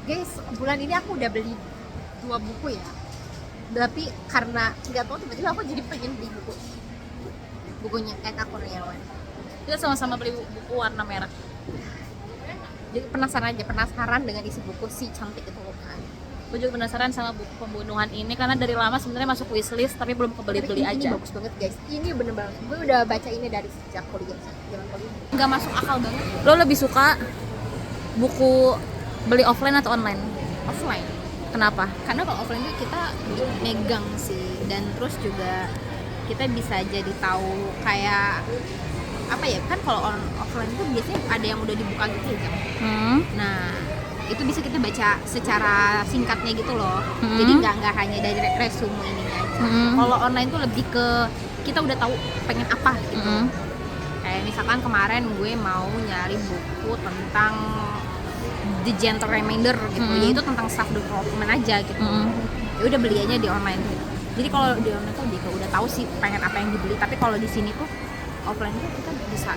Guys, bulan ini aku udah beli 2 buku ya. Tapi karena nggak tahu tiba-tiba aku jadi pengen beli bukunya Eka Kurniawan. Kita sama-sama beli buku warna merah. Jadi penasaran dengan isi buku si cantik itu kan. Gue juga penasaran sama buku pembunuhan ini karena dari lama sebenarnya masuk wishlist tapi belum kebeli-beli Ini aja. bagus banget guys. Ini bener banget. Gue udah baca ini dari sejak kuliah. Zaman kuliah. Nggak masuk akal banget. Lo lebih suka buku beli offline atau online? Offline. Kenapa? Karena kalau offline tuh kita megang sih, dan terus juga kita bisa jadi tahu kayak apa ya, kan kalau offline tuh biasanya ada yang udah dibuka gitu kan. Nah itu bisa kita baca secara singkatnya gitu loh. Jadi nggak hanya dari resume ini aja. Kalau online tuh lebih ke kita udah tahu pengen apa gitu. Kayak misalkan kemarin gue mau nyari buku tentang The Gentle Reminder gitu, yaitu tentang self development aja gitu. Ya udah beli aja di online gitu. Jadi kalau di online tuh dia udah tahu sih pengen apa yang dibeli. Tapi kalau di sini tuh offline tuh kita bisa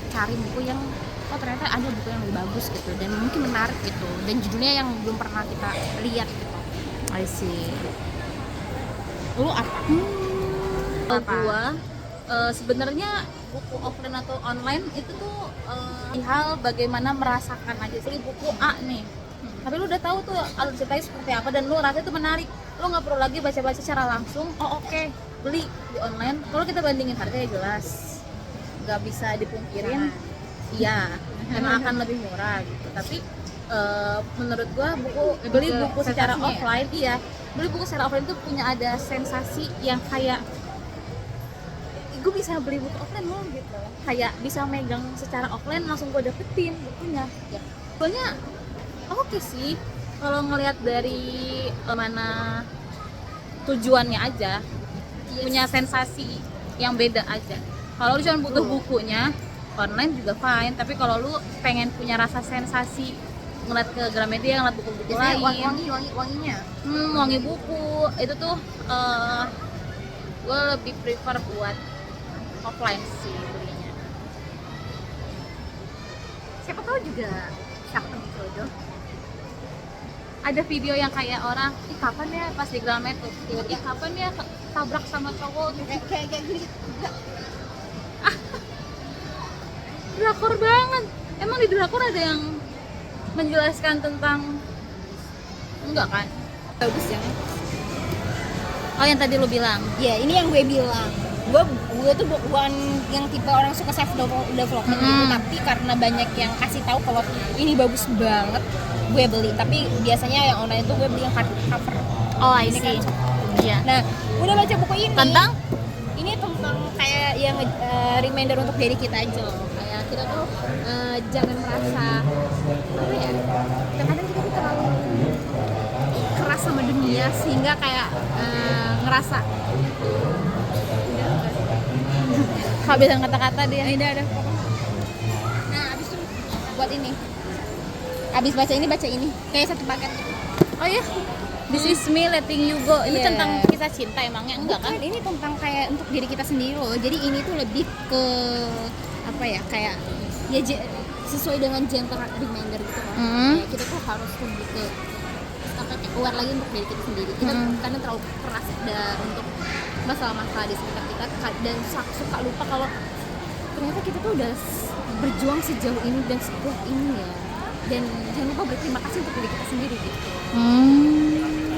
cari buku yang ternyata ada buku yang lebih bagus gitu dan mungkin menarik gitu, dan judulnya yang belum pernah kita lihat gitu. I see. Lu apa? Gua sebenarnya buku offline atau online itu tuh hal bagaimana merasakan aja sih. Buku A nih, tapi lu udah tahu tuh alur ceritanya seperti apa dan lu rasa itu menarik, lu nggak perlu lagi baca-baca secara langsung. Oke, beli di online. Kalau kita bandingin harganya jelas nggak bisa dipungkirin, iya emang akan lebih murah gitu. Tapi menurut gua beli buku secara offline, beli buku secara offline tuh punya ada sensasi yang kayak gue bisa beli buku offline loh gitu, kayak bisa megang secara offline langsung gue dapetin bukunya ya. Soalnya oke sih kalau ngelihat dari mana tujuannya aja, punya sensasi yang beda aja. Kalau lu cuma butuh bukunya online juga fine, tapi kalau lu pengen punya rasa sensasi ngeliat ke Gramedia, ngeliat buku-buku lain, wanginya wangi buku itu tuh gue lebih prefer buat offline sih belinya. siapa tahu juga siapa jodoh. Ada video yang kayak orang, kapan ya pas di Gramet tuh, kapan ya tabrak sama cowok gitu. kayak gini. Drakor banget. Emang di drakor ada yang menjelaskan tentang, enggak kan? Bagus ya. Oh yang tadi lu bilang. Ya ini yang gue bilang. Gue tuh bukan yang tipe orang suka self development gitu, tapi karena banyak yang kasih tahu kalau ini bagus banget, gue beli. Tapi biasanya yang online itu gue beli yang hardcover. Oh, I ini see. kan. Iya. Nah, udah baca buku ini. Tentang? Ini tentang kayak yang reminder untuk diri kita aja loh. Kayak kita tuh jangan merasa apa ya? Kadang-kadang kita tuh terlalu keras sama dunia sehingga kayak ngerasa Kehabisan kata-kata dia. ada. Nah, abis itu buat ini. Abis baca ini kayak satu paket. Oh iya. This is me letting you go. Ini Yeah. tentang kisah cinta emangnya? Enggak kan? Ini tentang kayak untuk diri kita sendiri loh. Jadi ini tuh lebih ke apa ya? Kayak ya sesuai dengan gentle reminder gitu loh. Kayak kita tuh harus lebih ke apa kayak aware lagi untuk diri kita sendiri. Kita kadang terlalu keras untuk masalah-masalah di sekitar kita dan suka lupa kalau ternyata kita tuh udah berjuang sejauh ini dan sekuat ini ya. Dan jangan lupa berterima kasih untuk diri kita sendiri gitu.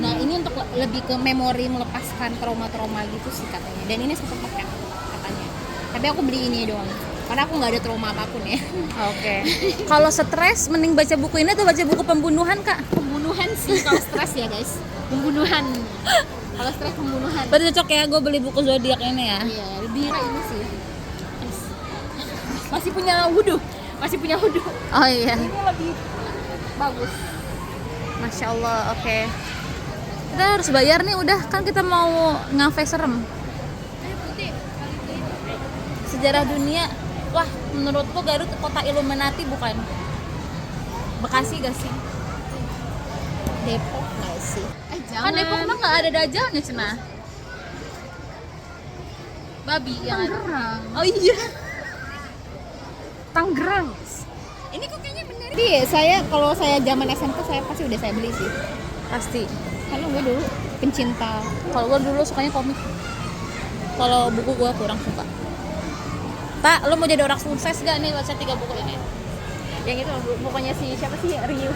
Nah ini untuk lebih ke memori melepaskan trauma-trauma gitu sih katanya. Dan ini satu paket katanya. Tapi aku beli ini doang karena aku nggak ada trauma apapun ya. Oke. Kalau stres mending baca buku ini atau baca buku pembunuhan, Kak? Pembunuhan sih kalau stres ya guys. Pembunuhan. Kalau stres pembunuhan. Berarti cocok ya gue beli buku zodiak ini ya. Iya, lebih ini sih. Masih punya wudhu. Oh iya. Ini lebih bagus. Masya Allah. Oke. Kita harus bayar nih udah, kan kita mau ngafe serem. Putih. Sejarah dunia. Wah, menurutku Garut kota Illuminati bukan? Bekasi gak sih? Depok nggak sih? Kan Depok mah nggak ada dajalnya cenah. Babi yang ada. Tangerang. Oh iya. Tangerang. Ini kok kayaknya bener Tapi kalau saya zaman SMP saya pasti udah saya beli sih. Pasti. Karena gue dulu pencinta. Kalau gue dulu sukanya komik. Kalau buku gue kurang suka. Tak, lo mau jadi orang sukses gak nih baca 3 buku ini? Yang itu pokoknya siapa sih Ryu?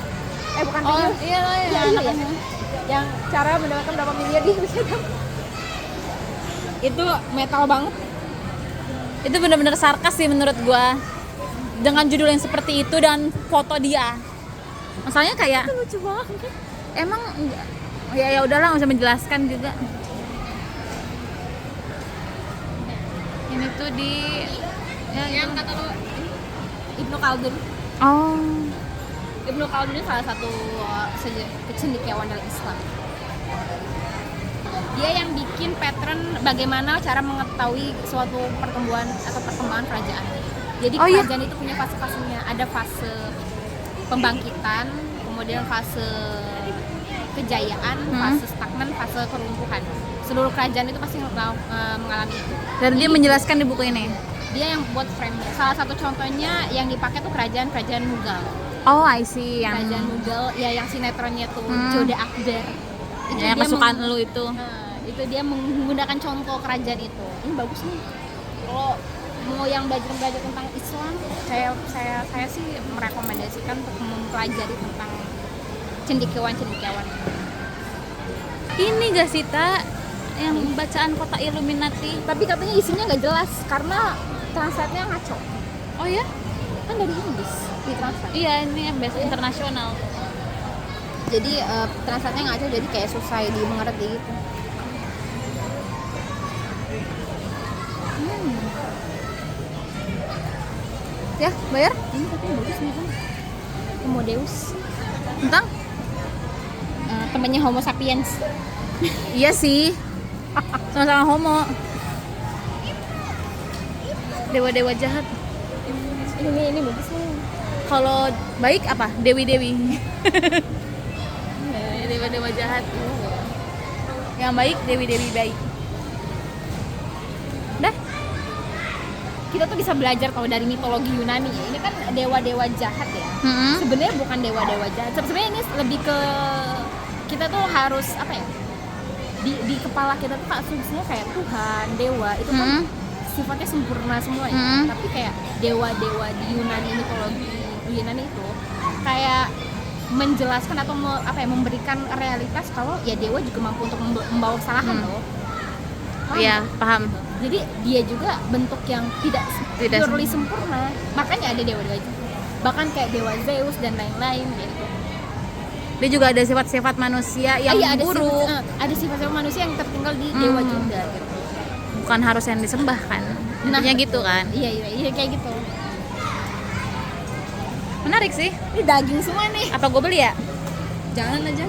Bukan Oh Ryu. iya lah ya, Iya, iya. Yang cara mendapatkan berapa miliar di Instagram. Itu metal banget. Itu bener-bener sarkas sih menurut gue. Dengan judul yang seperti itu dan foto dia. Masalahnya kayak Itu lucu banget. emang ya udahlah nggak usah menjelaskan juga. Ini tuh di Yang kata lu Ibnu Khaldun. oh Ibnu Khaldun ini salah satu cendekiawan dalam Islam. Dia yang bikin pattern bagaimana cara mengetahui suatu perkembangan kerajaan. Jadi Oh, iya? kerajaan itu punya fase-fasenya. Ada fase pembangkitan, kemudian fase kejayaan, fase stagnan, fase keruntuhan. Seluruh kerajaan itu pasti mengalami itu. dan dia menjelaskan di buku ini. Dia yang buat frame-nya. Salah satu contohnya yang dipakai tuh kerajaan Mughal. Oh I see yang Kerajaan Mughal ya yang sinetronnya tuh Jodha Akbar. Itu yang dia kesukaan lu itu. itu dia menggunakan contoh kerajaan itu. Ini bagus nih. Kalau mau yang belajar tentang Islam, saya sih merekomendasikan untuk mempelajari tentang cendekiawan. Ini gak sih Tak yang bacaan Kota Illuminati? Tapi katanya isinya nggak jelas karena translate-nya ngaco. Oh ya? Kan dari Inggris ditranslate. Iya ini yang best internasional. Jadi translate-nya ngaco jadi kayak susah dimengerti gitu. Ya bayar? Ini katanya bagus nih kan. Homo Deus. Tentang? Temannya Homo sapiens. Iya sih. Sama-sama homo. Dewa-dewa jahat. Ini bagus nih. Kalau baik apa? Dewi-dewi. Dewa-dewa jahat. Yang baik dewi-dewi baik. Dah. Kita tuh bisa belajar kalau dari mitologi Yunani ya. Ini kan dewa-dewa jahat ya. Mm-hmm. Sebenarnya bukan dewa-dewa jahat. Sebenarnya ini lebih ke kita tuh harus apa ya? Di kepala kita tuh asumsinya kayak Tuhan, dewa itu kan sifatnya sempurna semua ya. Tapi kayak dewa-dewa di Yunani, mitologi Yunani itu kayak menjelaskan atau memberikan realitas kalau ya dewa juga mampu untuk membawa kesalahan loh. Iya, paham. Jadi dia juga bentuk yang tidak purely sempurna. Makanya ada dewa-dewa itu. Bahkan kayak dewa Zeus dan lain-lain gitu. Dia juga ada sifat-sifat manusia yang buruk. Ada sifat-sifat manusia yang tertinggal di dewa juga gitu. Bukan harus yang disembah kan. Intinya gitu kan. Iya kayak gitu. Menarik sih. Ini daging semua nih. Apa gue beli ya? Jangan aja.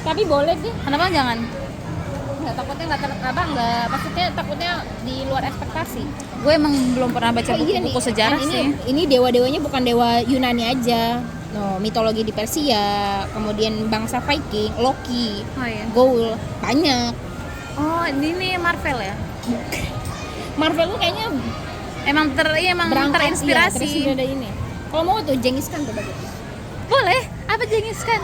Tapi boleh deh. Kenapa jangan? Maksudnya takutnya di luar ekspektasi. Gue emang belum pernah baca buku-buku sejarah sih. Ini dewa-dewanya bukan dewa Yunani aja. No, mitologi di Persia, kemudian bangsa Viking, Loki, Gaul, banyak. Oh, ini nih Marvel ya? Marvel tuh kayaknya emang terinspirasi. Iya, dari ini. Kalau mau tuh Genghis Khan tuh bagus. Boleh. Apa Genghis Khan?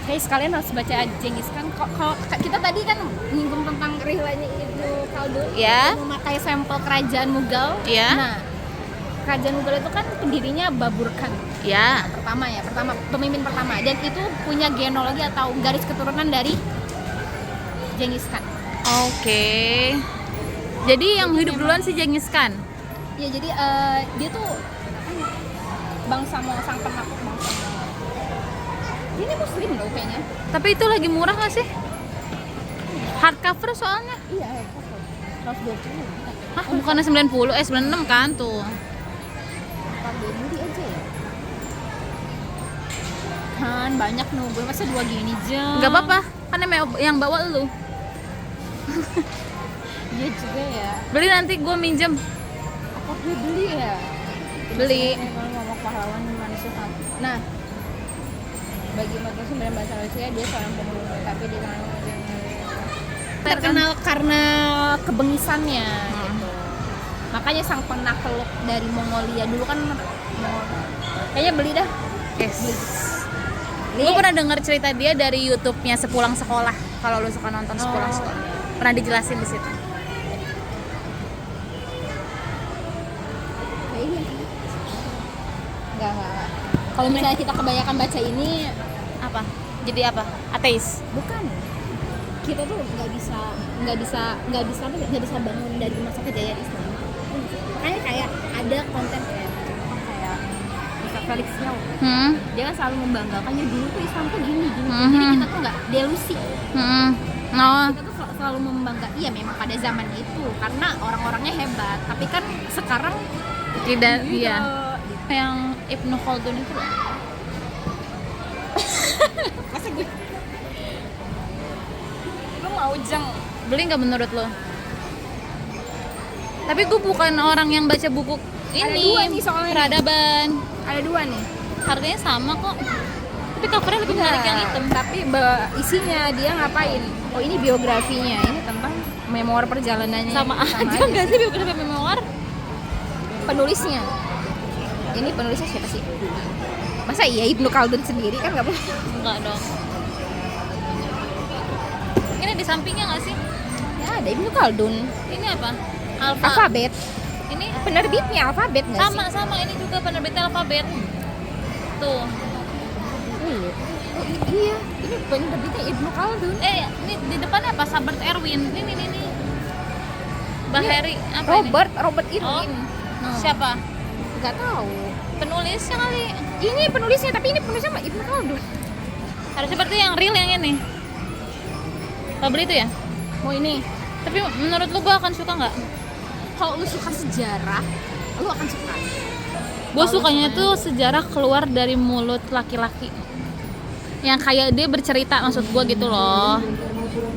Kayak sekalian harus baca Genghis Khan. Kalau kita tadi kan nyinggung tentang rihlanya Ibnu Khaldun, ya. Memakai sampel kerajaan Mughal. Ya. Nah, kerajaan Mughal itu kan pendirinya Babur Khan. Ya. Pemimpin pertama. Dan itu punya genealogi atau garis keturunan dari Genghis Khan. Oke. Jadi yang hidup duluan si Genghis Khan. Ya jadi dia tuh sang penakluk bangsa. Dia ini muslim loh kayaknya. Tapi itu lagi murah gak sih? Hardcover soalnya. Iya, hardcover. 120. Hah, bukannya 90, 96 kan tuh. Beli aja ya. Kan banyak nunggu, masa 2 gini aja. Gak apa-apa, kan yang bawa lu. Iya juga ya. Beli nanti gue minjem. Apa gue beli ya? Beli. Kalau ngomong pahlawan manusia sama. Nah, bagi manusia dan bahasa Rusia dia seorang pembunuh, tapi dia terkenal karena kebengisannya gitu. Makanya sang penakluk dari Mongolia dulu kan Kayaknya beli dah. Yes. Beli. Gue pernah denger cerita dia dari YouTube-nya Sepulang Sekolah. Kalau lu suka nonton Sepulang Sekolah, pernah dijelasin di situ. Kayaknya. Enggak. Kalau misalnya kita kebanyakan baca ini, Apa? Jadi apa? Ateis. bukan. Kita tuh nggak bisa bangun dari masa kejayaan Islam. Makanya kayak ada konten kayak Ustaz Felix Yao. Dia kan selalu membanggakannya dulu tuh Islam tuh gini. Jadi kita tuh nggak delusi. No. Kita tuh selalu membanggakan. Iya memang pada zaman itu karena orang-orangnya hebat. Tapi kan sekarang Tidak, iya. Yang Ibnu Khaldun itu loh. masa gue lu mau jeng Beli nggak menurut lo? Tapi gue bukan orang yang baca buku Ada ini. dua nih soalnya nih. Peradaban. ada dua nih. Harganya sama kok. Tapi covernya lebih menarik yang hitam. Tapi isinya dia ngapain? Oh ini biografinya, ini tentang memoir perjalanannya. Sama aja nggak sih biografi memoir? Penulisnya. Ini penulisnya siapa sih? Masa iya Ibnu Khaldun sendiri kan nggak boleh? Enggak dong. Ini di sampingnya nggak sih? Ya ada Ibnu Khaldun. Ini apa? Alfa. Alfabet. Ini Penerbitnya Alfabet nggak sih? sama ini juga penerbitnya Alfabet. Tuh. Oh iya, ini penerbitnya Ibnu Khaldun. Ini di depannya apa? Sabert Erwin. Ini. Bahari apa Robert ini? Oh. Irwin. Nah, Siapa? nggak tahu. Penulisnya kali. Ini penulisnya, tapi ini penulisnya sama Ibnu Khaldun. Harusnya berarti yang real yang ini. Kalau beli itu ya? Mau ini. Tapi menurut lu gua akan suka nggak? Kalau lu suka sejarah, lu akan suka. Gue sukanya tuh sejarah keluar dari mulut laki-laki. Yang kayak dia bercerita, maksud gua gitu loh.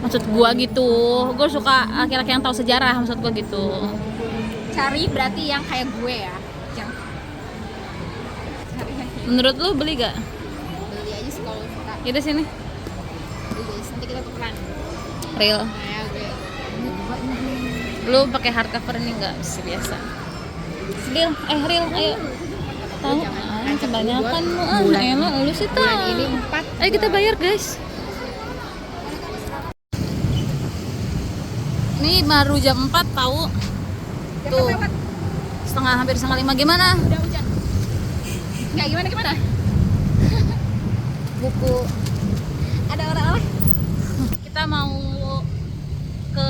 Maksud gua gitu. Gue suka laki-laki yang tahu sejarah, maksud gua gitu. Cari berarti yang kayak gue ya. Yang cari yang kayak Menurut lu beli gak? beli aja sih kalau suka. Itu sini. Beli guys, nanti kita tukeran. Real. Nah, gue. Lu pakai hardcover ini enggak sih biasa? Real, real, ayo. Tahu? Kebanyakan lu enak lu sih tahu. Bulan ini 4. Ayo kita bayar, guys. Ini baru jam 4 tahu. Tuh. Hampir setengah 5 gimana? Udah hujan. Enggak gimana? Buku. Ada orang-orang. Kita mau ke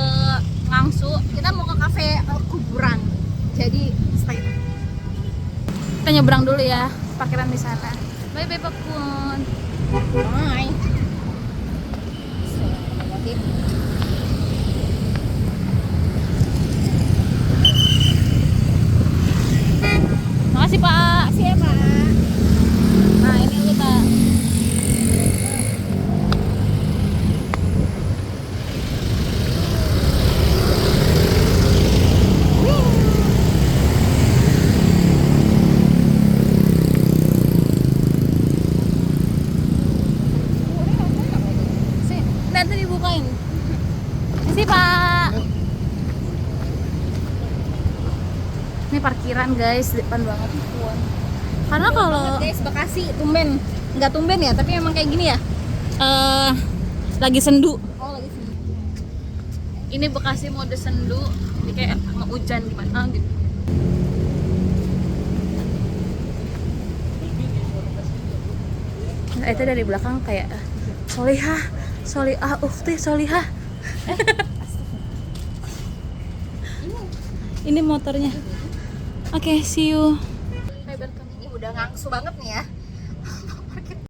Ngangsu. Kita mau ke kafe kuburan. Jadi stay. Kita nyebrang dulu ya, parkiran di sana. Bye bye Pak Pun. Bye. Makasih Pak. Makasih ya, Pak. Nah ini kita. Nanti dibukain. Makasih Pak. Ini parkiran guys, depan banget Puan. Karena kalau Guys, Bekasi tumben. Enggak tumben ya, tapi emang kayak gini ya. lagi sendu. Oh, lagi sini. Ini Bekasi mode sendu, ini kayak mau hujan gimana gitu. Nah, itu dari belakang kayak Solihah, ukti Solihah. Ini motornya. Oke, see you. Ini udah ngangsu banget nih ya.